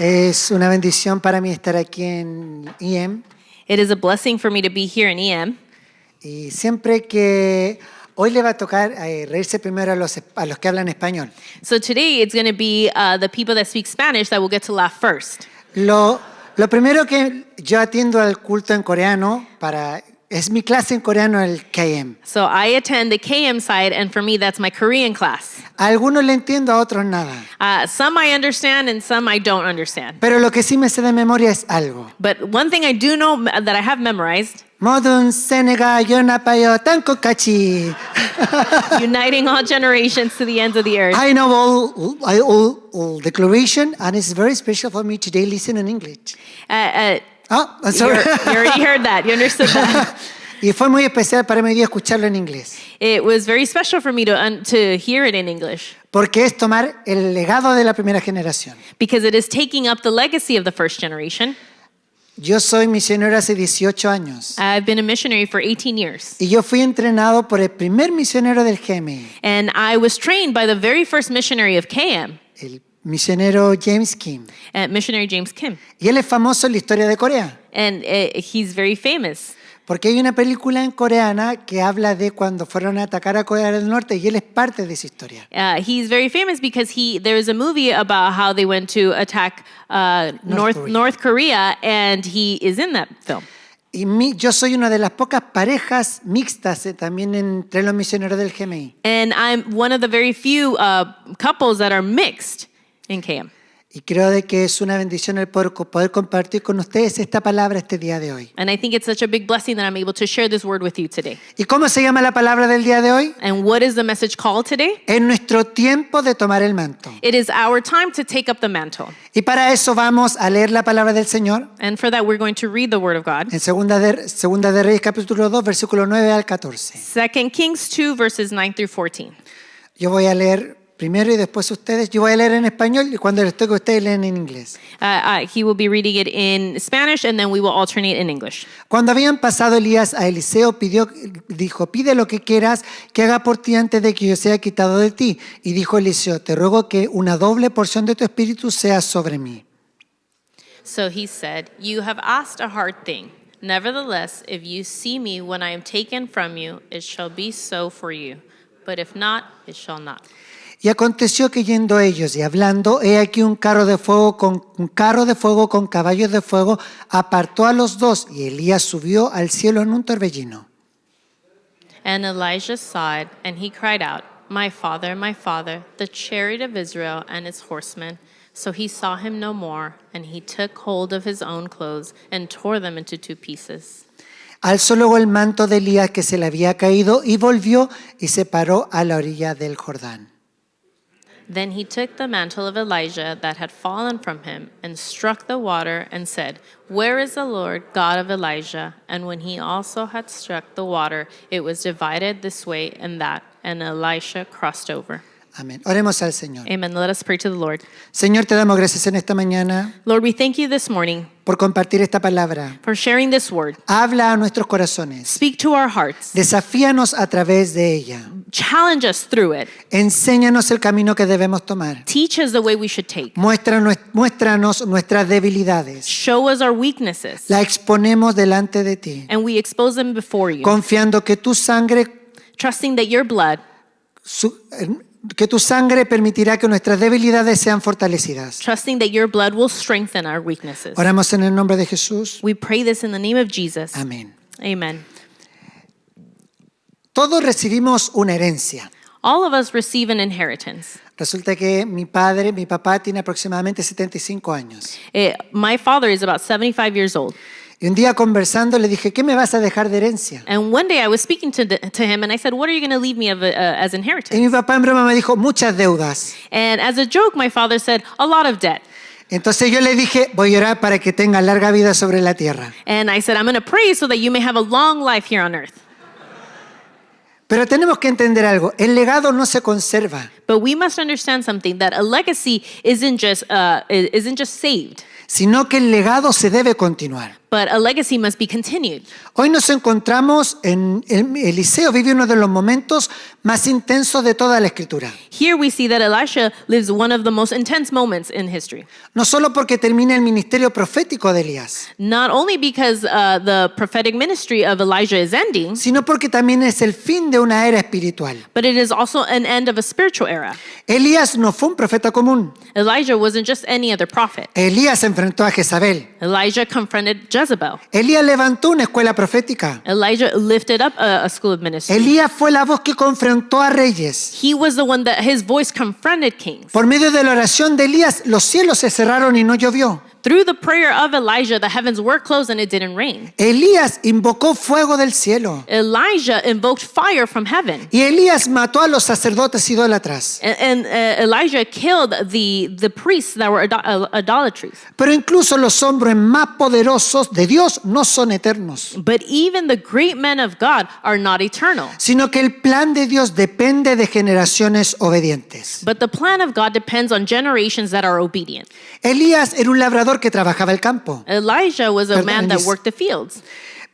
Es una bendición para mí estar aquí en EM. It is a blessing for me to be here in EM. Y siempre que hoy le va a tocar reírse primero a los que hablan español. So today it's going to be the people that speak Spanish that will get to laugh first. Lo primero que yo atiendo al culto en coreano es mi clase en coreano, el KM. So I attend the KM side, and for me that's my Korean class. A algunos le entiendo, a otros nada. Some I understand and some I don't understand. Pero lo que sí me sé de memoria es algo. But one thing I do know that I have memorized, Modun Senega Yonapayo Tanko Kachi. uniting all generations to the ends of the earth. I know all declaration, and it's very special for me today listen in English. I'm sorry. You already heard that. You understood that. Y fue muy especial para mí hoy día escucharlo en inglés. It was very special for me to hear it in English. Porque es tomar el legado de la primera generación. Because it is taking up the legacy of the first generation. Yo soy misionero hace 18 años. I've been a missionary for 18 years. Y yo fui entrenado por el primer misionero del GMI. And I was trained by the very first missionary of KM. El misionero James Kim. Missionary James Kim. Y él es famoso en la historia de Corea. And he's very famous. Porque hay una película en coreana que habla de cuando fueron a atacar a Corea del Norte y él es parte de esa historia. He's very famous because there is a movie about how they went to attack North Korea, and he is in that film. Y yo soy una de las pocas parejas mixtas también entre los misioneros del GMI. And I'm one of the very few couples that are mixed in KM. Y creo de que es una bendición el poder compartir con ustedes esta palabra este día de hoy. And I think it's such a big blessing that I'm able to share this word with you today. ¿Y cómo se llama la palabra del día de hoy? And what is the message called today? Es nuestro tiempo de tomar el manto. It is our time to take up the mantle. Y para eso vamos a leer la palabra del Señor. And for that we're going to read the word of God. En Segunda de Reyes capítulo 2 versículo 9 al 14. 2 Kings 2 verses 9 through 14. Yo voy a leer primero y después ustedes. Yo voy a leer en español y cuando les toque ustedes leen en inglés. He will be reading it in Spanish and then we will alternate in English. Cuando habían pasado Elías a Eliseo, dijo, pide lo que quieras que haga por ti antes de que yo sea quitado de ti. Y dijo Eliseo, te ruego que una doble porción de tu espíritu sea sobre mí. So he said, you have asked a hard thing. Nevertheless, if you see me when I am taken from you, it shall be so for you. But if not, it shall not. Y aconteció que yendo ellos y hablando, he aquí un carro de fuego con caballos de fuego apartó a los dos y Elías subió al cielo en un torbellino. And Elijah saw it, and he cried out, my father, the chariot of Israel and its horsemen. So he saw him no more, and he took hold of his own clothes and tore them into two pieces. Alzó luego el manto de Elías que se le había caído y volvió y se paró a la orilla del Jordán. Then he took the mantle of Elijah that had fallen from him and struck the water and said, where is the Lord God of Elijah? And when he also had struck the water, it was divided this way and that, and Elisha crossed over. Amén. Oremos al Señor. Amen. Let us pray to the Lord. Señor, te damos gracias en esta mañana Lord, we thank you this morning por compartir esta palabra. for sharing this word. Habla a nuestros corazones. Speak to our hearts. Desafíanos a través de ella. Challenge us through it. Enséñanos el camino que debemos tomar. Teach us the way we should take. Muéstranos nuestras debilidades. Show us our weaknesses. La exponemos delante de ti, And we expose them before you. confiando que tu sangre Trusting that your blood permitirá que nuestras debilidades sean fortalecidas. will strengthen our weaknesses. Oramos en el nombre de Jesús. We pray this in the name of Jesus. Amén. Amen. Todos recibimos una herencia. All of us receive an inheritance. Resulta que mi papá tiene aproximadamente 75 años. My father is about 75 years old. Y un día conversando le dije, ¿qué me vas a dejar de herencia? And one day I was speaking to him and I said, what are you going to leave me as inheritance? Y mi papá en broma me dijo, muchas deudas. And as a joke, my father said, a lot of debt. Entonces yo le dije, voy a orar para que tenga larga vida sobre la tierra. And I said, I'm going to pray so that you may have a long life here on earth. Pero tenemos que entender algo, el legado no se conserva, But we must understand something, that a legacy isn't just saved, sino que el legado se debe continuar. but a legacy must be continued. Hoy nos encontramos en Eliseo vive uno de los momentos más intensos de toda la Escritura. Here we see that Elisha lives one of the most intense moments in history. No solo porque termina el ministerio profético de Elías, Not only because the prophetic ministry of Elijah is ending, sino porque también es el fin de una era espiritual. but it is also an end of a spiritual era. Elías no fue un profeta común. Elijah wasn't just any other prophet. Elías se enfrentó a Jezabel. Elijah confronted Jezebel. Elías levantó una escuela profética. Elijah lifted up a school of ministry. Elías fue la voz que confrontó a reyes. He was the one that his voice confronted kings. Por medio de la oración de Elías, los cielos se cerraron y no llovió. Through the prayer of Elijah, the heavens were closed and it didn't rain. Elías invocó fuego del cielo. Elijah invoked fire from heaven. Y Elías mató a los sacerdotes idólatras. And Elijah killed the priests that were idolatries. Pero incluso los hombres más poderosos de Dios no son eternos, But even the great men of God are not eternal. sino que el plan de Dios depende de generaciones obedientes. But the plan of God depends on generations that are obedient. Elías era un labrador que trabajaba el campo. Elijah was a man that Elis- worked the fields.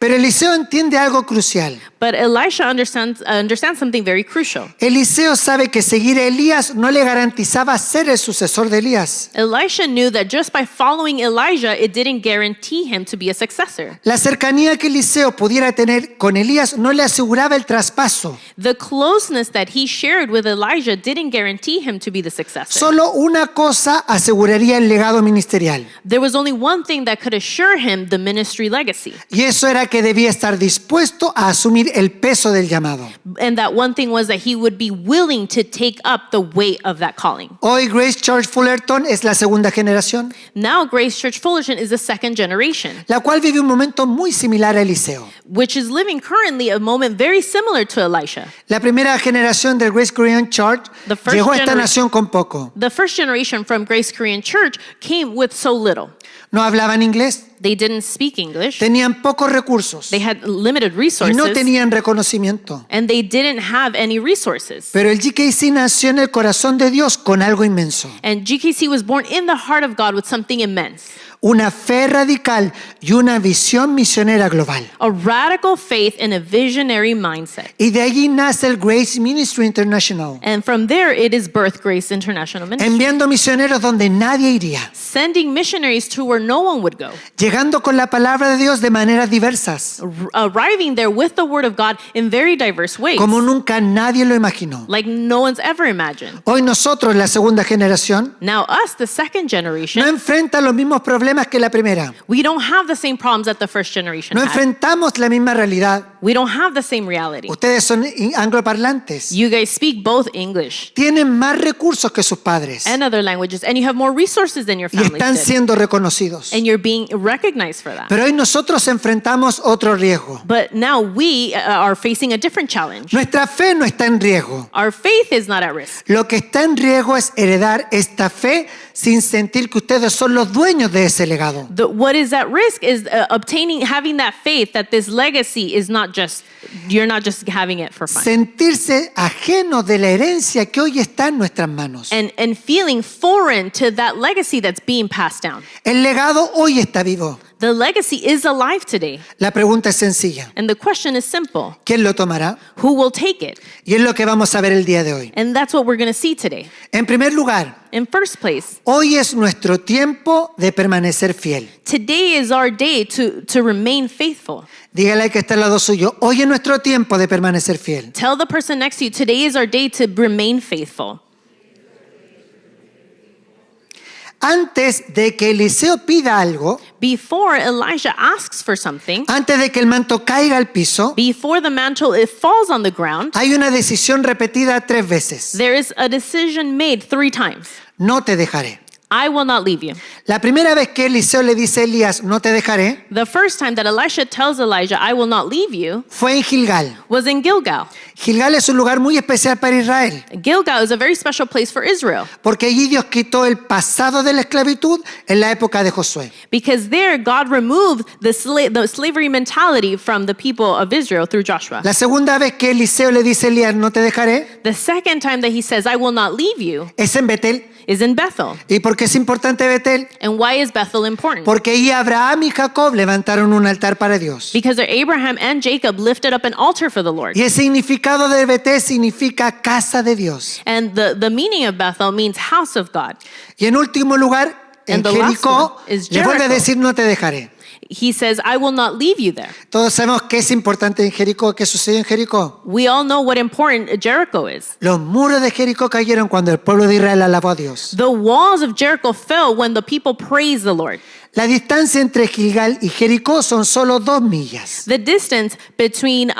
Pero Eliseo entiende algo crucial. But Elisha understands something very crucial. Eliseo sabe que seguir a Elías no le garantizaba ser el sucesor de Elías. Elisha knew that just by following Elijah, it didn't guarantee him to be a successor. La cercanía que Eliseo pudiera tener con Elías no le aseguraba el traspaso. The closeness that he shared with Elijah didn't guarantee him to be the successor. Solo una cosa aseguraría el legado ministerial. There was only one thing that could assure him the ministry legacy. Y eso era que debía estar dispuesto a asumir el peso del llamado. And that one thing was that he would be willing to take up the weight of that calling. Hoy Grace Church Fullerton es la segunda generación, Now Grace Church Fullerton is the second generation, la cual vive un momento muy similar a Eliseo. which is living currently a moment very similar to Elisha. La primera generación del Grace Korean Church The first llegó a esta gener- nación con poco. The first generation from Grace Korean Church came with so little. No hablaban inglés, They didn't speak English. tenían pocos recursos They had limited y resources. no tenían reconocimiento. And they didn't have any resources. Pero el GKC nació en el corazón de Dios con algo inmenso. And GKC was born in the heart of God with something immense. Una fe radical y una visión misionera global. A radical faith and a visionary mindset. Y de allí nace el Grace Ministry International, And from there, it is birth Grace International Ministry. enviando misioneros donde nadie iría, Sending missionaries to where no one would go. llegando con la palabra de Dios de maneras diversas, Arriving there with the word of God in very diverse ways. como nunca nadie lo imaginó. Like no one's ever imagined. Hoy nosotros, la segunda generación, Now us, the second generation, no enfrenta los mismos problemas que la primera. we don't have the same problems that the first generation No had. enfrentamos la misma realidad. We don't have the same reality. Ustedes son angloparlantes. You guys speak both English Tienen más recursos que sus padres and other languages, and you have more resources than your y family están did. siendo reconocidos. And you're being recognized for that. Pero hoy nosotros enfrentamos otro riesgo. But now we are facing a different challenge. Nuestra fe no está en riesgo. Our faith is not at risk. Lo que está en riesgo es heredar esta fe sin sentir que ustedes son los dueños de ese legado. What is at risk is having that faith that this legacy is not just, you're not just having it for fun. Sentirse ajeno de la herencia que hoy está en nuestras manos. And feeling foreign to that legacy that's being passed down. El legado hoy está vivo. The legacy is alive today. La pregunta es sencilla. And the question is simple. ¿Quién lo tomará? Who will take it? Y es lo que vamos a ver el día de hoy. And that's what we're going to see today. En primer lugar, In first place, hoy es nuestro tiempo de permanecer fiel. today is our day to remain faithful. Dígale al que está al lado suyo, hoy es nuestro tiempo de permanecer fiel. Tell the person next to you, today is our day to remain faithful. Antes de que Eliseo pida algo, Before Elijah asks for something, antes de que el manto caiga al piso, before the mantle it falls on the ground, hay una decisión repetida 3 veces. there is a decision made 3 times. No te dejaré. I will not leave you. La primera vez que Eliseo le dice a Elías, no te dejaré, The first time that Elisha tells Elijah, I will not leave you, fue en Gilgal. was in Gilgal. Gilgal es un lugar muy especial para Israel, Gilgal is a very special place for Israel porque allí Dios quitó el pasado de la esclavitud en la época de Josué. because there God removed the slavery mentality from the people of Israel through Joshua. La segunda vez que Eliseo le dice a Elías, no te dejaré, The second time that he says, I will not leave you, es en Betel. is in Bethel. ¿Y por qué es importante Betel? And why is Bethel important? Porque ahí Abraham y Jacob levantaron un altar para Dios. Because there Abraham and Jacob lifted up an altar for the Lord. Y el significado de Betel significa casa de Dios. And the meaning of Bethel means house of God. Y en último lugar, en And the last Jericó, one is le vuelve a Jericho. decir, no te dejaré. He says, I will not leave you there. Todos sabemos qué es importante en Jericó, qué sucedió en Jericó. We all know what important Jericho is. Los muros de Jericó cayeron cuando el pueblo de Israel alabó a Dios. The walls of Jericho fell when the people praised the Lord. La distancia entre Gilgal y Jericó son solo 2 millas. The distance between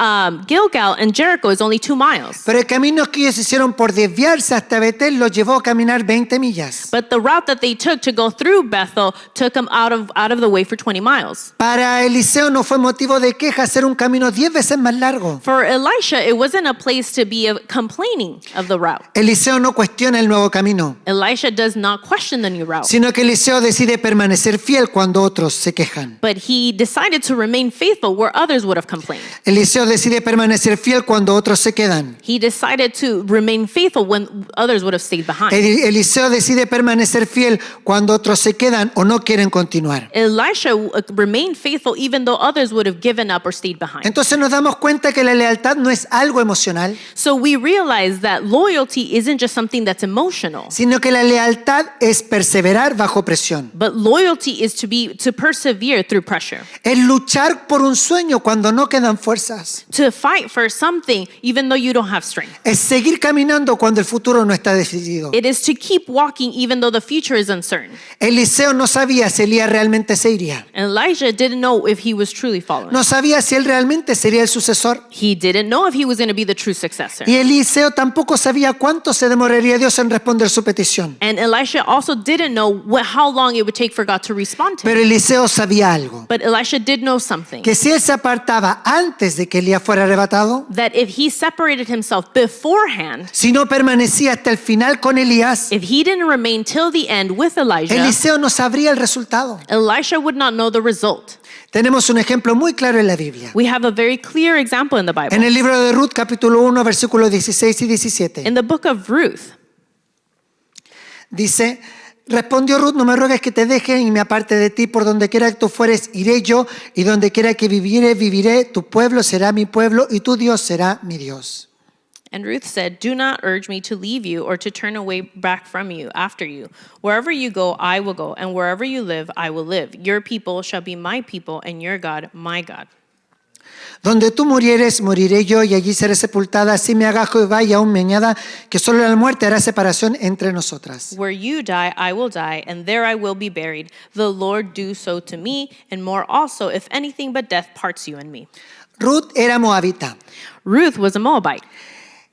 Gilgal and Jericho is only 2 miles. Pero el camino que ellos hicieron por desviarse hasta Betel los llevó a caminar 20 millas. But the route that they took to go through Bethel took them out of the way for 20 miles. Para Eliseo no fue motivo de queja hacer un camino 10 veces más largo. For Elisha, it wasn't a place to be complaining of the route. Eliseo no cuestiona el nuevo camino, Elisha does not question the new route. sino que Eliseo decide permanecer fiel cuando otros se quejan. But he decided to remain faithful where others would have complained. Eliseo decide permanecer fiel cuando otros se quedan. He decided to remain faithful when others would have stayed behind. Eliseo decide permanecer fiel cuando otros se quedan o no quieren continuar. Elisha remained faithful even though others would have given up or stayed behind. Entonces nos damos cuenta que la lealtad no es algo emocional, So we realize that loyalty isn't just something that's emotional, sino que la lealtad es perseverar bajo presión. but loyalty is to persevere through pressure, Es luchar por un sueño cuando no quedan fuerzas. to fight for something even though you don't have strength. Es seguir caminando cuando el futuro no está decidido. It is to keep walking even though the future is uncertain. Eliseo no sabía si Elías realmente se iría. Elijah didn't know if he was truly following. No sabía si él realmente sería el sucesor. He didn't know if he was going to be the true successor. Y Eliseo tampoco sabía cuánto se demoraría Dios en responder su petición. And Elisha also didn't know how long it would take for God to respond to Pero him. Eliseo sabía algo. But Elisha did know something. Que si él se apartaba antes de que Elías fuera arrebatado, That if he separated himself beforehand, si no permanecía hasta el final con Elías, if he didn't remain till the end with Elijah, Eliseo no sabría el resultado. Elisha would not know the result. Tenemos un ejemplo muy claro en la Biblia. We have a very clear example in the Bible. En el libro de Ruth, capítulo 1, versículos 16 y 17. In the book of Ruth, Dice, respondió Ruth, no me ruegues que te deje y me aparte de ti, por donde quiera que tú fueres, iré yo, y donde quiera que viviere, viviré, tu pueblo será mi pueblo, y tu Dios será mi Dios. and Ruth said, "Do not urge me to leave you or to turn away back from you after you. Wherever you go, I will go, and wherever you live, I will live. Your people shall be my people, and your God, my God. Donde tú murieres, moriré yo, y allí seré sepultada, así me haga Jehová y aún me añada, que solo la muerte hará separación entre nosotras. Where you die, I will die, and there I will be buried. The Lord do so to me, and more also, if anything but death parts you and me." Ruth era moabita. Ruth was a Moabite.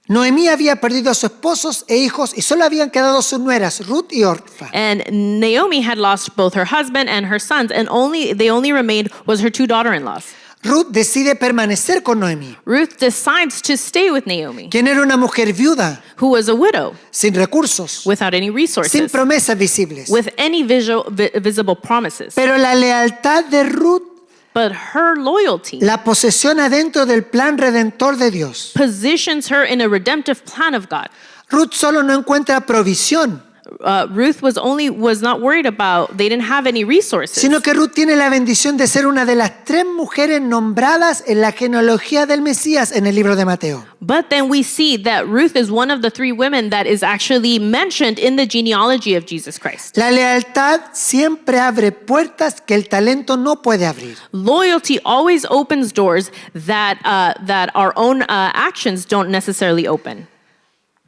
Noemí había perdido a sus esposos e hijos y solo habían quedado sus nueras, Ruth y Orfa. And Naomi had lost both her husband and her sons, and they only remained was her 2 daughter-in-laws. Ruth decide permanecer con Noemí, Ruth decides to stay with Naomi, quien era una mujer viuda, who was a widow sin recursos, without any sin resources, promesas visibles. with any visible promises. Pero la lealtad de Ruth But her loyalty la posesiona dentro del plan redentor de Dios. positions her in a redemptive plan of God. Ruth solo no encuentra provisión, Ruth was not worried about, they didn't have any resources. sino que Ruth tiene la bendición de ser una de las 3 mujeres nombradas en la genealogía del Mesías en el libro de Mateo. But then we see that Ruth is one of the 3 women that is actually mentioned in the genealogy of Jesus Christ. La lealtad siempre abre puertas que el talento no puede abrir. Loyalty always opens doors that our own actions don't necessarily open.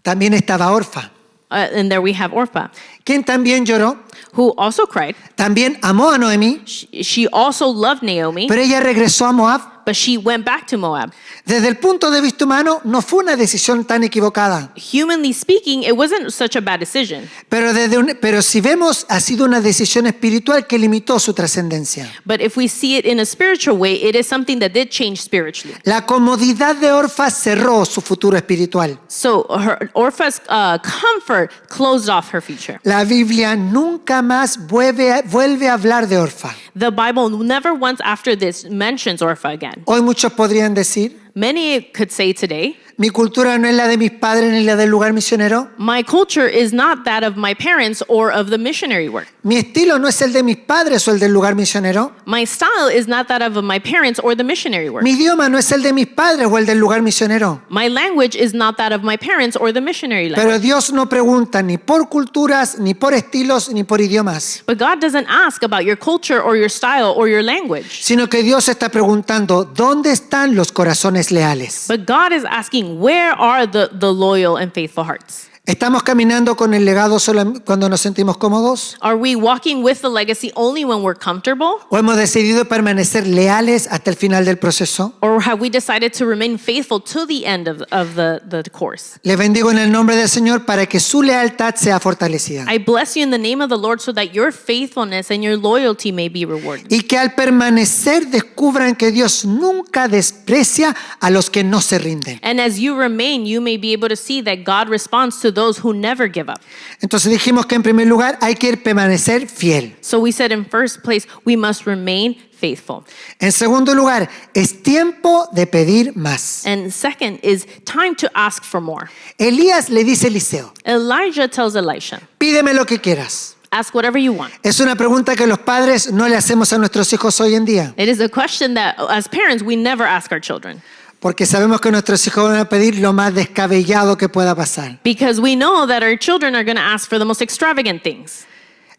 También estaba Orfa, And there we have Orpah, quien también lloró, who also cried. también amó a Noemí, She also loved Naomi, pero ella regresó a Moab. but she went back to Moab. Desde el punto de vista humano, no fue una decisión tan equivocada. Humanly speaking, it wasn't such a bad decision. Pero si vemos, ha sido una decisión espiritual que limitó su trascendencia. But if we see it in a spiritual way, it is something that did change spiritually. La comodidad de Orfa cerró su futuro espiritual. So Orpah's comfort closed off her future. La Biblia nunca más vuelve a hablar de Orfa. The Bible never once after this mentions Orpah again. Hoy muchos podrían decir, Many could say today, Mi cultura no es la de mis padres ni la del lugar misionero. My culture is not that of my parents or of the missionary work. Mi estilo no es el de mis padres o el del lugar misionero. My style is not that of my parents or the missionary work. Mi idioma no es el de mis padres o el del lugar misionero. My language is not that of my parents or the missionary language. Pero Dios no pregunta ni por culturas, ni por estilos, ni por idiomas, But God doesn't ask about your culture or your style or your language. sino que Dios está preguntando, ¿dónde están los corazones leales? But God is asking, where are the loyal and faithful hearts? ¿Estamos caminando con el legado solo cuando nos sentimos cómodos? Are we walking with the legacy only when we're comfortable? ¿O hemos decidido permanecer leales hasta el final del proceso? Or have we decided to remain faithful to the end of the course? Les bendigo en el nombre del Señor para que su lealtad sea fortalecida. I bless you in the name of the Lord so that your faithfulness and your loyalty may be rewarded. Y que al permanecer descubran que Dios nunca desprecia a los que no se rinden. And as you remain, you may be able to see that God responds to those who never give up. Entonces dijimos que en primer lugar hay que permanecer fiel. So we said in first place, we must remain faithful. En segundo lugar, es tiempo de pedir más. And second is time to ask for more. Elías le dice a Eliseo, Elijah tells Elisha, pídeme lo que quieras. ask whatever you want. Es una pregunta que los padres no le hacemos a nuestros hijos hoy en día, It is a question that as parents, we never ask our children. porque sabemos que nuestros hijos van a pedir lo más descabellado que pueda pasar. Because we know that our children are going to ask for the most extravagant things.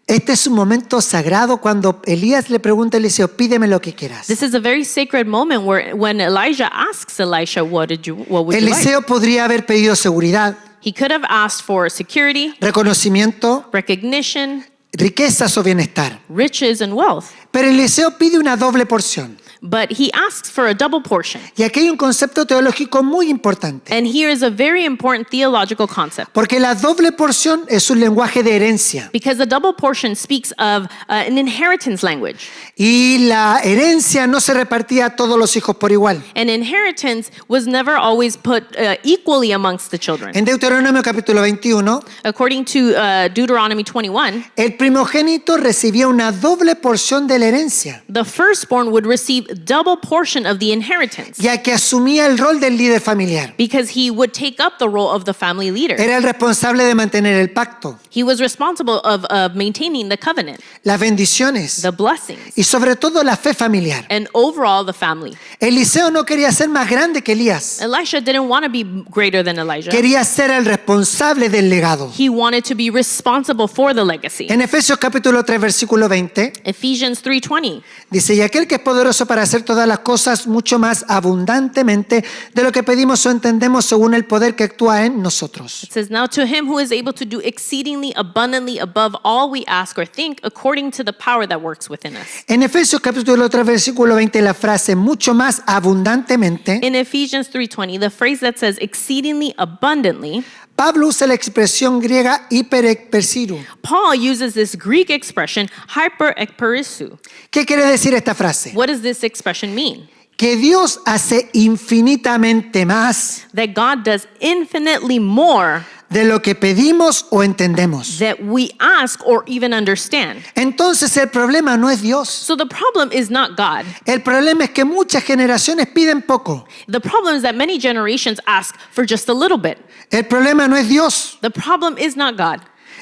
Este es un momento sagrado cuando Elías le pregunta a Eliseo, pídeme lo que quieras. This is a very sacred moment when Elijah asks Elisha, what would you like? Eliseo podría haber pedido seguridad, He could have asked for security, reconocimiento, recognition, riquezas o bienestar. riches, and wealth. Pero Eliseo pide una doble porción. But he asks for a double portion. Y aquí hay un concepto teológico muy importante. And here is a very important theological concept. Porque la doble porción es un lenguaje de herencia. Because the double portion speaks of an inheritance language. Y la herencia no se repartía a todos los hijos por igual. And inheritance was never always put equally amongst the children. En Deuteronomio capítulo 21, According to Deuteronomy 21, el primogénito recibía una doble porción de la herencia, the firstborn would receive double portion of the inheritance ya que asumía el rol del líder familiar. because he would take up the role of the family leader. Era el responsable de mantener el pacto, He was responsible of maintaining the covenant, las bendiciones the blessings, y sobre todo la fe familiar. and overall the family. Eliseo no quería ser más grande que Elías, Elisha didn't want to be greater than Elijah. quería ser el responsable del legado. He wanted to be responsible for the legacy. En Efesios capítulo 3 versículo 20 Ephesians 3:20. dice, y aquel que es poderoso para hacer todas las cosas mucho más abundantemente de lo que pedimos o entendemos según el poder que actúa en nosotros. It says, now to him who is able to do exceedingly abundantly above all we ask or think according to the power that works within us. En Efesios capítulo 3 versículo 20 la frase mucho más abundantemente, In Ephesians 3:20, the phrase that says exceedingly abundantly, Pablo usa la expresión griega hiperekpersiru. Paul uses this Greek expression hyperekperisou. ¿Qué quiere decir esta frase? What does this expression mean? Que Dios hace infinitamente más That God does infinitely more de lo que pedimos o entendemos. that we ask or even understand. Entonces el problema no es Dios. So the problem is not God. El problema es que muchas generaciones piden poco. The problem is that many generations ask for just a little bit. El problema no es Dios. The problem is not God.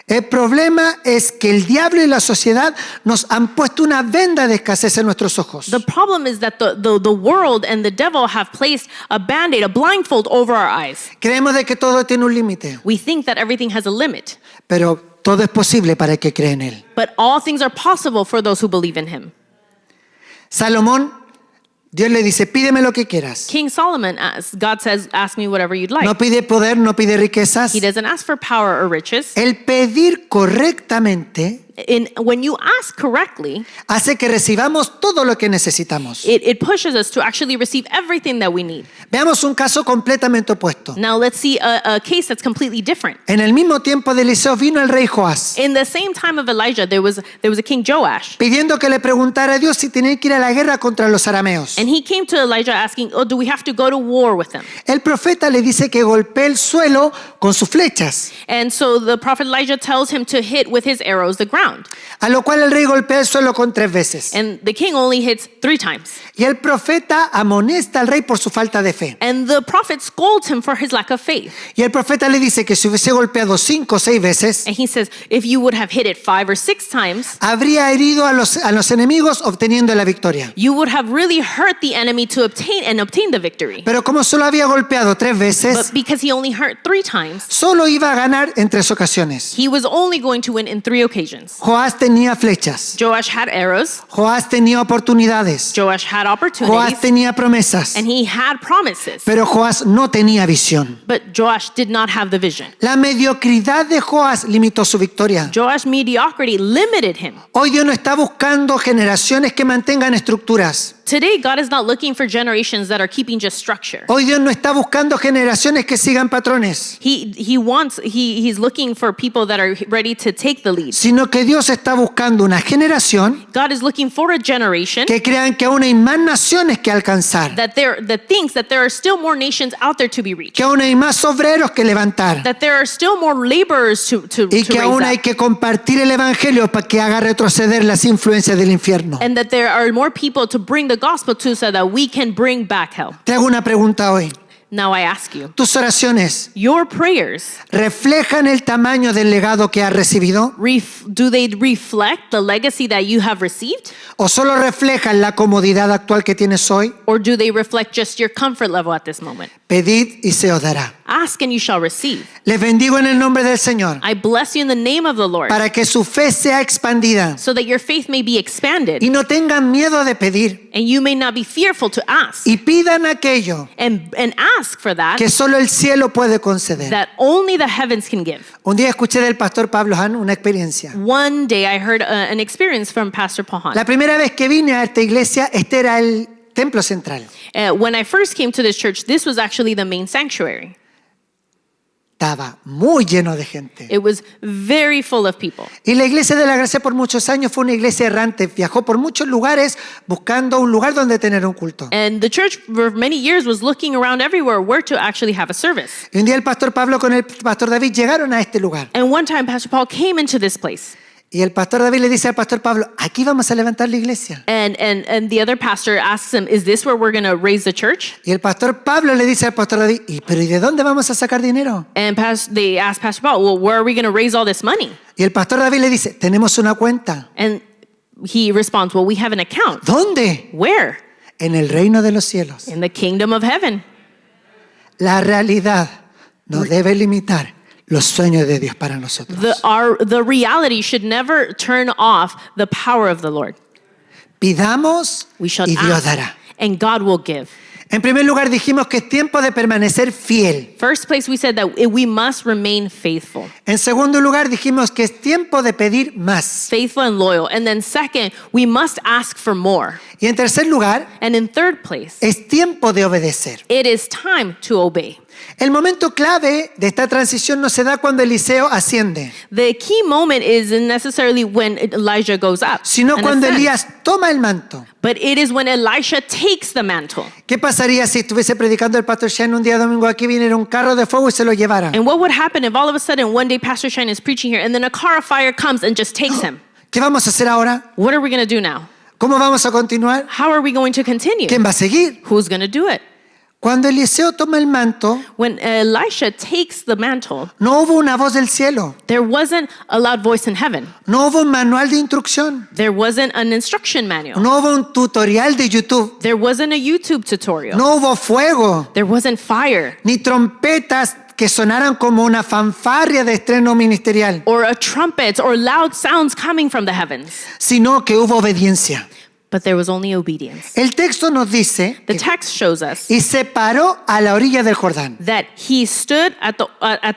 El problema es que el diablo y la sociedad nos han puesto una venda de escasez en nuestros ojos. The problem is that the world and the devil have placed a band-aid, a blindfold over our eyes. Creemos de que todo tiene un límite, We think that everything has a limit, pero todo es posible para el que cree en él. but all things are possible for those who believe in him. Salomón, Dios le dice, pídeme lo que quieras. King Solomon asks, God says, ask me whatever you'd like. No pide poder, no pide riquezas. He doesn't ask for power or riches. El pedir correctamente When you ask correctly, hace que recibamos todo lo que necesitamos. it pushes us to actually receive everything that we need. Veamos un caso completamente opuesto. Now let's see a case that's completely different. En el mismo tiempo de Eliseo vino el rey Joás, In the same time of Elijah, there was a king Joash. pidiendo que le preguntara a Dios si tenía que ir a la guerra contra los arameos. And he came to Elijah asking, oh, do we have to go to war with them? El profeta le dice que golpee el suelo con sus flechas. And so the prophet Elijah tells him to hit with his arrows the ground. ground. A lo cual el rey golpea el suelo con 3 veces. And the king only hits 3 times. Y el profeta amonesta al rey por su falta de fe. And the prophet scolds him for his lack of faith. Y el profeta le dice que si hubiese golpeado 5 o 6 veces, And he says, if you would have hit it 5 or 6 times, habría herido a los enemigos obteniendo la victoria. you would have really hurt the enemy to obtain the victory. Pero como solo había golpeado 3 veces, But because he only hurt 3 times, solo iba a ganar en 3 ocasiones. he was only going to win in 3 occasions. Joás tenía flechas. Joash had arrows, Joás tenía oportunidades. Joash had Joás opportunities, tenía promesas. and he had promises. Pero Joás no tenía visión. But Joash did not have the vision. La mediocridad de Joás limitó su victoria. Joash's mediocrity limited him. Hoy Dios no está buscando generaciones que mantengan estructuras. Today, God is not looking for generations that are keeping just structure. Hoy Dios no está buscando generaciones que sigan patrones, He's looking for people that are ready to take the lead. sino que Dios está buscando una generación God is looking for a generation que crean que aún hay más naciones que alcanzar, that thinks that there are still more nations out there to be reached. que aún hay más obreros que levantar That there are still more laborers to y que aún raise hay up. que compartir el evangelio para que haga retroceder las influencias del infierno. And that there are more people to bring the gospel to so that we can bring back hell. Te hago una pregunta hoy. Now I ask you, ¿Tus oraciones your prayers, reflejan el tamaño del legado que has recibido do they reflect the legacy that you have received? o solo reflejan la comodidad actual que tienes hoy? Or do they reflect just your comfort level at this moment? Pedid y se os dará. Ask and you shall receive. Les bendigo en el nombre del Señor I bless you in the name of the Lord, para que su fe sea expandida so that your faith may be expanded y no tengan miedo de pedir and you may not be fearful to ask, y pidan aquello and ask for that que solo el cielo puede conceder. that only the heavens can give. Un día escuché del pastor Pablo Hahn una experiencia. One day I heard an experience from Pastor Paul Hahn. La primera vez que vine a esta iglesia, este era el templo central. When I first came to this church, this was actually the main sanctuary. Estaba muy lleno de gente. It was very full of people. Y la iglesia de la gracia por muchos años fue una iglesia errante. Viajó por muchos lugares buscando un lugar donde tener un culto. And the church for many years was looking around everywhere where to actually have a service. Y un día el pastor Pablo con el pastor David llegaron a este lugar. And one time Pastor Paul came into this place. Y el pastor David le dice al pastor Pablo, aquí vamos a levantar la iglesia. And the other pastor asks him, is this where we're going to raise the church? Y el pastor Pablo le dice al pastor David, ¿y de dónde vamos a sacar dinero? And they asked Pastor Paul, well, where are we going to raise all this money? Y el pastor David le dice, tenemos una cuenta. And he responds, well, we have an account. ¿Dónde? Where? En el reino de los cielos. In the kingdom of heaven. La realidad nos debe limitar los sueños de Dios para nosotros. The reality should never turn off the power of the Lord. Pidamos We shall y Dios ask, dará. and God will give. En primer lugar dijimos que es tiempo de permanecer fiel. First place, we said that we must remain faithful. En segundo lugar dijimos que es tiempo de pedir más. Faithful and loyal. And then second, we must ask for more. Y en tercer lugar, And in third place, es tiempo de obedecer. it is time to obey. El momento clave de esta transición no se da cuando Eliseo asciende, The key moment isn't necessarily when Elijah goes up, sino and cuando ascends, Elías toma el manto. but it is when Elisha takes the mantle. ¿Qué pasaría si estuviese predicando el pastor Shane un día domingo aquí, viniera un carro de fuego y se lo llevara? And what would happen if all of a sudden one day Pastor Shine is preaching here and then a car of fire comes and just takes him? ¿Qué vamos a hacer ahora? What are we going to do now? ¿Cómo vamos a continuar? How are we going to continue? ¿Quién va a seguir? Who's going to do it? Cuando Eliseo toma el manto, When Elisha takes the mantle, no hubo una voz del cielo, there wasn't a loud voice in heaven. no hubo un manual de instrucción, There wasn't an instruction manual. no hubo un tutorial de YouTube, There wasn't a YouTube tutorial. no hubo fuego, There wasn't fire ni trompetas que sonaran como una fanfarria de estreno ministerial, or a trumpet or loud sounds coming from the heavens, sino que hubo obediencia. but there was only obedience. El texto nos dice, The text shows us y se paró a la orilla del Jordán. that he stood at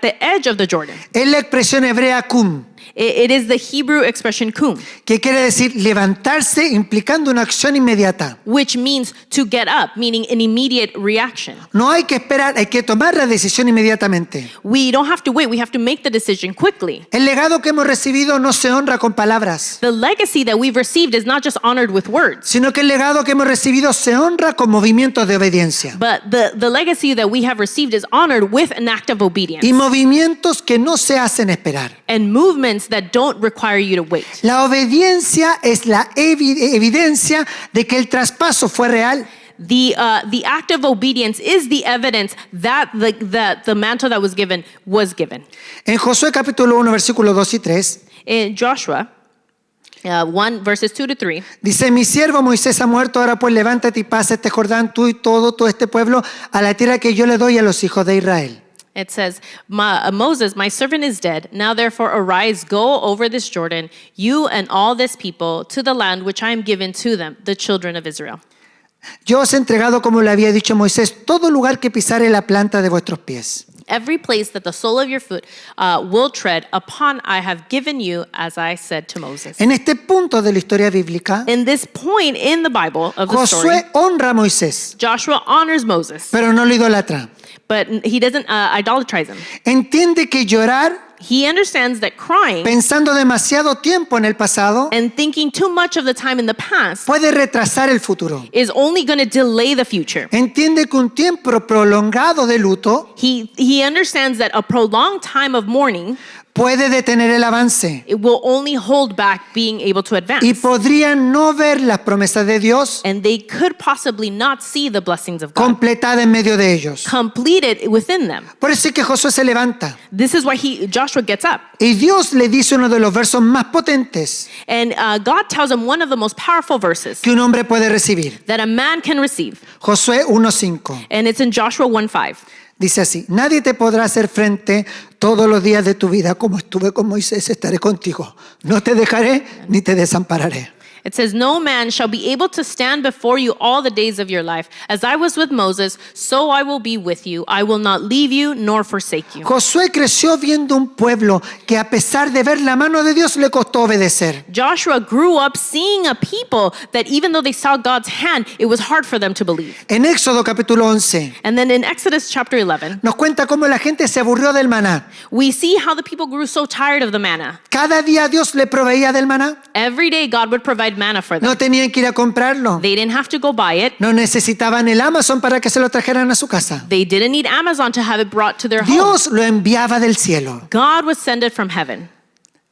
the edge of the Jordan. Es la expresión hebrea kum, It is the Hebrew expression kum, que quiere decir levantarse implicando una acción inmediata. which means to get up, meaning an immediate reaction. No hay que esperar, hay que tomar la decisión inmediatamente. We don't have to wait, we have to make the decision quickly. El legado que hemos recibido no se honra con palabras, The legacy that we've received is not just honored with words, sino que el legado que hemos recibido se honra con movimientos de obediencia. but the legacy that we have received is honored with an act of obedience Y movimientos que no se hacen esperar. and movements moments that don't require you to wait. La obediencia es la evidencia de que el traspaso fue real. The act of obedience is the evidence that the mantle that was given was given. En Josué capítulo 1, versículos 2 y 3, In Joshua 1 verses 2 to 3, dice: mi siervo Moisés ha muerto, ahora pues levántate y pasa este Jordán, tú y todo este pueblo, a la tierra que yo le doy a los hijos de Israel. it says, Moses, my servant is dead. Now therefore arise, go over this Jordan, you and all this people, to the land which I am given to them, the children of Israel. Yo os he entregado, como le había dicho Moisés, todo lugar que pisare la planta de vuestros pies. Every place that the sole of your foot will tread upon, I have given you, as I said to Moses. En este punto de la historia bíblica, In this point in the Bible of the story, Josué honra a Moisés, Joshua honors Moses, pero no lo idolatra. but he doesn't idolatrize him. Entiende que llorar He understands that crying pensando demasiado tiempo en el pasado and thinking too much of the time in the past puede retrasar el futuro. is only going to delay the future. Entiende que un tiempo prolongado de luto He understands that a prolonged time of mourning, puede detener el avance it will only hold back being able to advance. y podrían no ver las promesas de Dios And they could possibly not see the blessings of God completadas en medio de ellos. completed within them. Por eso es que Josué se levanta This is why Joshua gets up. y Dios le dice uno de los versos más potentes And God tells him one of the most powerful verses que un hombre puede recibir. that a man can receive. Josué 1:5. And it's in Joshua 1:5. Dice así: nadie te podrá hacer frente todos los días de tu vida. Como estuve con Moisés, estaré contigo. No te dejaré ni te desampararé. It says, no man shall be able to stand before you all the days of your life. As I was with Moses, so I will be with you. I will not leave you nor forsake you. Josué creció viendo un pueblo que, a pesar de ver la mano de Dios, le costó obedecer. Joshua grew up seeing a people that even though they saw God's hand, it was hard for them to believe. En Éxodo capítulo 11 And then in Exodus chapter 11, nos cuenta cómo la gente se aburrió del maná. we see how the people grew so tired of the manna. Cada día Dios le proveía del maná. Every day God would provide manna for them. No tenían que ir a comprarlo. They didn't have to go buy it. No necesitaban el Amazon para que se lo trajeran a su casa. They didn't need Amazon to have it brought to their home. Dios lo enviaba del cielo. God would send it from heaven.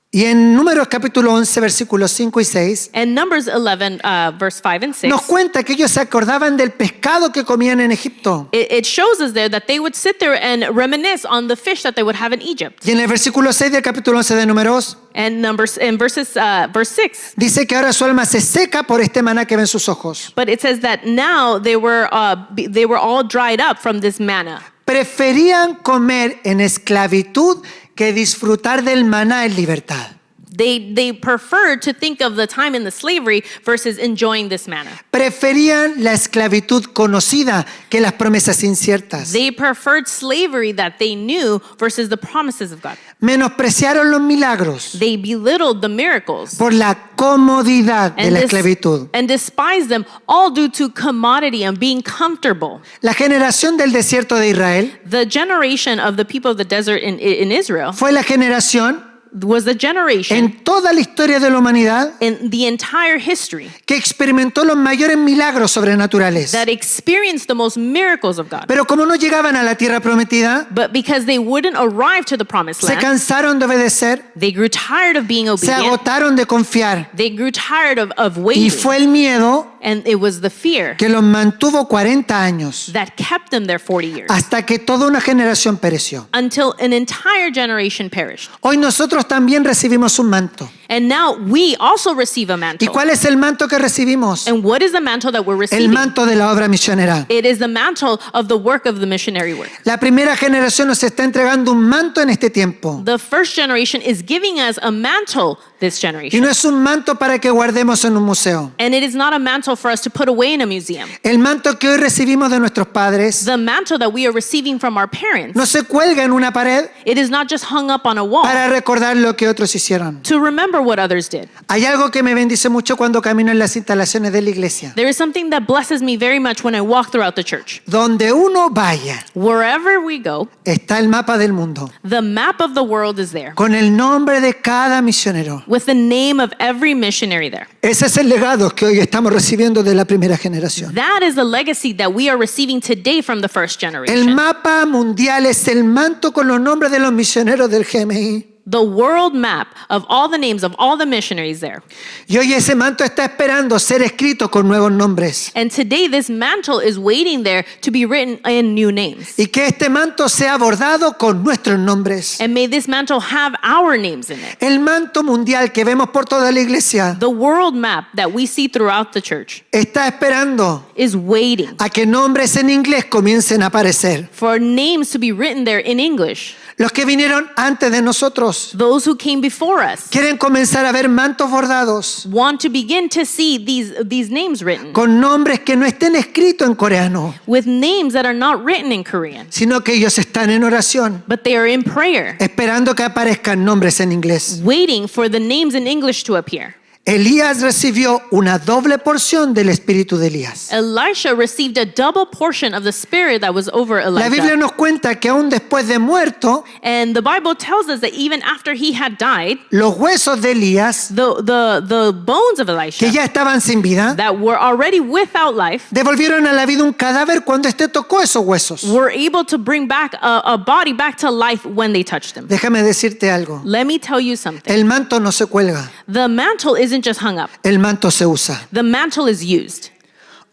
Y en Números capítulo 11, versículos 5 y 6, And Numbers 11, verse 5 and 6, nos cuenta que ellos se acordaban del pescado que comían en Egipto. it shows us there that they would sit there and reminisce on the fish that they would have in Egypt. Y en el versículo 6 del capítulo 11 de Números, And verse 6, dice que ahora su alma se seca por este maná que ven sus ojos. but it says that now they were all dried up from this manna. Preferían comer en esclavitud que disfrutar del maná en libertad. They preferred to think of the time in the slavery versus enjoying this manna. Preferían la esclavitud conocida que las promesas inciertas. They preferred slavery that they knew versus the promises of God. Menospreciaron los milagros They belittled the miracles por la comodidad de la esclavitud. and despised them, all due to commodity and being comfortable. La generación del desierto de Israel The generation of the people of the desert in Israel fue la generación was the generation en toda la historia de la humanidad in the entire history que experimentó los mayores milagros sobrenaturales. that experienced the most miracles of God. Pero como no llegaban a la tierra prometida, But because they wouldn't arrive to the promised se land, cansaron de obedecer, they grew tired of being se obedient. agotaron de confiar. They grew tired of Y waiting. fue el miedo And it was the fear que los mantuvo 40 años that kept them there 40 years hasta que toda una generación pereció. until an entire generation perished. Hoy nosotros también recibimos un manto. And now we also receive a ¿Y mantle. cuál es el manto que recibimos? And what is the mantle that we're El receiving? manto de la obra misionera. It is the mantle of the work of the missionary work. La primera generación nos está entregando un manto en este tiempo. The first generation is giving us a mantle this Y generation. no es un manto para que guardemos en un museo. And it is not a mantle for us to put away in a museum. El manto que hoy recibimos de nuestros padres The mantle that we are receiving from our parents, no se cuelga en una pared it is not just hung up on a wall para recordar lo que otros hicieron. to remember what others did. Hay algo que me bendice mucho cuando camino en las instalaciones de la iglesia. There is something that blesses me very much when I walk throughout the church. Donde uno vaya, Wherever we go, está el mapa del mundo the map of the world is there con el nombre de cada misionero. with the name of every missionary there. Ese es el legado que hoy estamos recibiendo de la primera generación. That is the legacy that we are receiving today from the first El generation. mapa mundial es el manto con los nombres de los misioneros del GMI. the world map of all the names of all the missionaries there. Y hoy ese manto está esperando ser escrito con nuevos nombres. And today this mantle is waiting there to be written in new names. Y que este manto sea bordado con nuestros nombres. And may this mantle have our names in it. El manto mundial que vemos por toda la iglesia The world map that we see throughout the church está esperando is waiting a que nombres en inglés comiencen a aparecer. for names to be written there in English. Los que vinieron antes de nosotros Those who came before us quieren comenzar a ver mantos bordados want to begin to see these names written con nombres que no estén escritos en coreano, with names that are not written in Korean, sino que ellos están en oración, but they are in prayer, esperando que aparezcan nombres en inglés. waiting for the names in English to appear. Elías recibió una doble porción del espíritu de Elías. Elisha received a double portion of the spirit that was over La Biblia Elijah. nos cuenta que aún después de muerto, And the Bible tells us that even after he had died, los huesos de Elías, the bones of que Elisha ya estaban sin vida, that were already without life devolvieron a la vida un cadáver cuando éste tocó esos huesos. were able to bring back a body back to life when they touched him. Déjame decirte algo. Let me tell you something. El manto no se cuelga, The mantle isn't just hung up. el manto se usa. The mantle is used.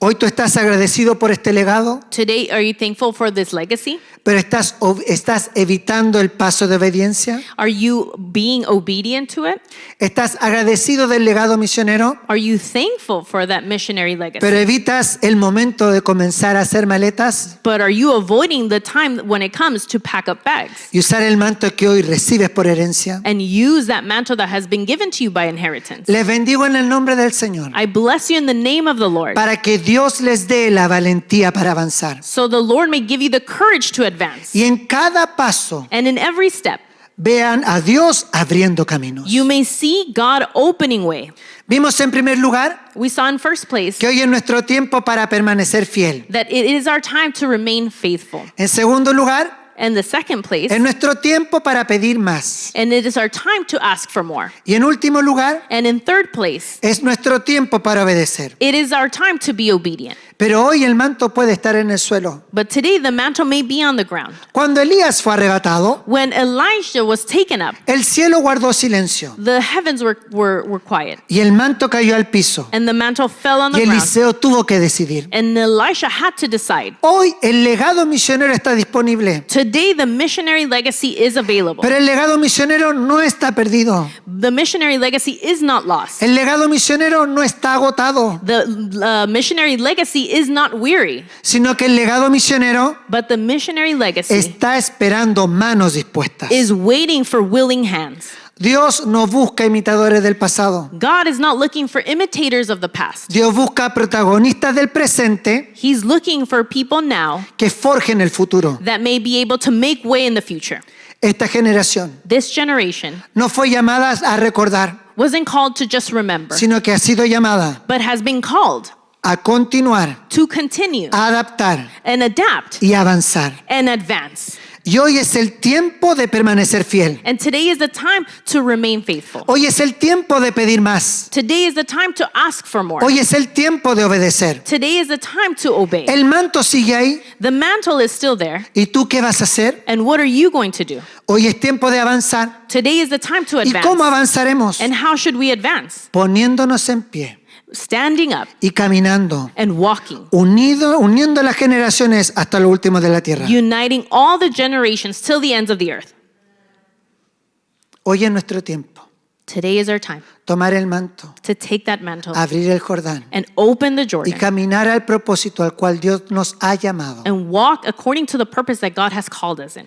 Hoy tú estás agradecido por este legado, Today, are you thankful for this legacy? pero estás evitando el paso de obediencia. Are you being obedient to it? Estás agradecido del legado misionero, Are you thankful for that missionary pero legacy? evitas el momento de comenzar a hacer maletas But are you avoiding the time when it comes to pack up bags y usar el manto que hoy recibes por herencia. and use that mantle that has been given to you by inheritance? Les bendigo en el nombre del Señor I bless you in the name of the Lord, para que Dios les dé la valentía para avanzar. so the Lord may give you the courage to advance. Y en cada paso And in every step, vean a Dios abriendo caminos. you may see God opening way. Vimos en primer lugar We saw in first place que hoy es nuestro tiempo para permanecer fiel. that it is our time to remain faithful. En segundo lugar, And the second place, es nuestro tiempo para pedir más. and it is our time to ask for more. Y en último lugar, And in third place, es nuestro tiempo para obedecer. it is our time to be obedient. Pero hoy el manto puede estar en el suelo. But today the mantle may be on the ground. Cuando Elías fue arrebatado, When Elijah was taken up, el cielo guardó silencio the heavens were quiet, y el manto cayó al piso. and the mantle fell on Y the ground. Eliseo tuvo que decidir. And Elisha had to decide. Hoy el legado misionero está disponible, Today the missionary legacy is available. pero el legado misionero no está perdido. The missionary legacy is not lost. El legado misionero no está agotado, The missionary legacy is not weary, sino que el legado misionero but the missionary legacy está esperando manos dispuestas. is waiting for willing hands. Dios no busca imitadores del pasado. God is not looking for imitators of the past. Dios busca protagonistas del presente He's looking for people now que forjen el futuro. that may be able to make way in the future. Esta generación This generation no fue llamada a recordar, wasn't called to just remember, sino que ha sido llamada but has been called a continuar, to continue a adaptar and adapt y avanzar. and advance. Y hoy es el tiempo de permanecer fiel. And today is the time to remain faithful. Hoy es el tiempo de pedir más. Today is the time to ask for more. Hoy es el tiempo de obedecer. Today is the time to obey. El manto sigue ahí. The mantle is still there. ¿Y tú qué vas a hacer? And what are you going to do? Hoy es tiempo de avanzar. Today is the time to ¿Y cómo advance. avanzaremos? And how should we advance? Poniéndonos en pie Standing up y caminando, and walking, uniendo las generaciones hasta lo último de la tierra. uniting all the generations till the ends of the earth. Hoy es nuestro tiempo. Today is our time Tomar el manto, to take that mantle abrir el Jordán and open the y Jordan caminar al propósito al cual Dios nos ha llamado. and walk according to the purpose that God has called us in.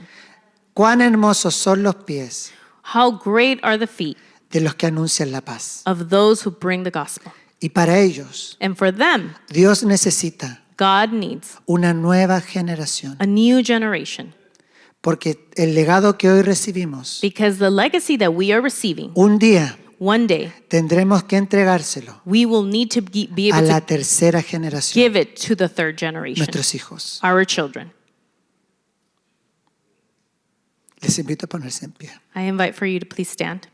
Cuán hermosos son los pies How great are the feet de los que anuncian la paz. of those who bring the gospel. Y para ellos, And for them, Dios necesita God needs una nueva generación. a new generation, Porque el legado que hoy recibimos, because the legacy that we are receiving, un día one day, tendremos que entregárselo we will need to be a able la to tercera generación, give it to the third generation, nuestros hijos. our children. Les invito a ponerse en pie. I invite for you to please stand.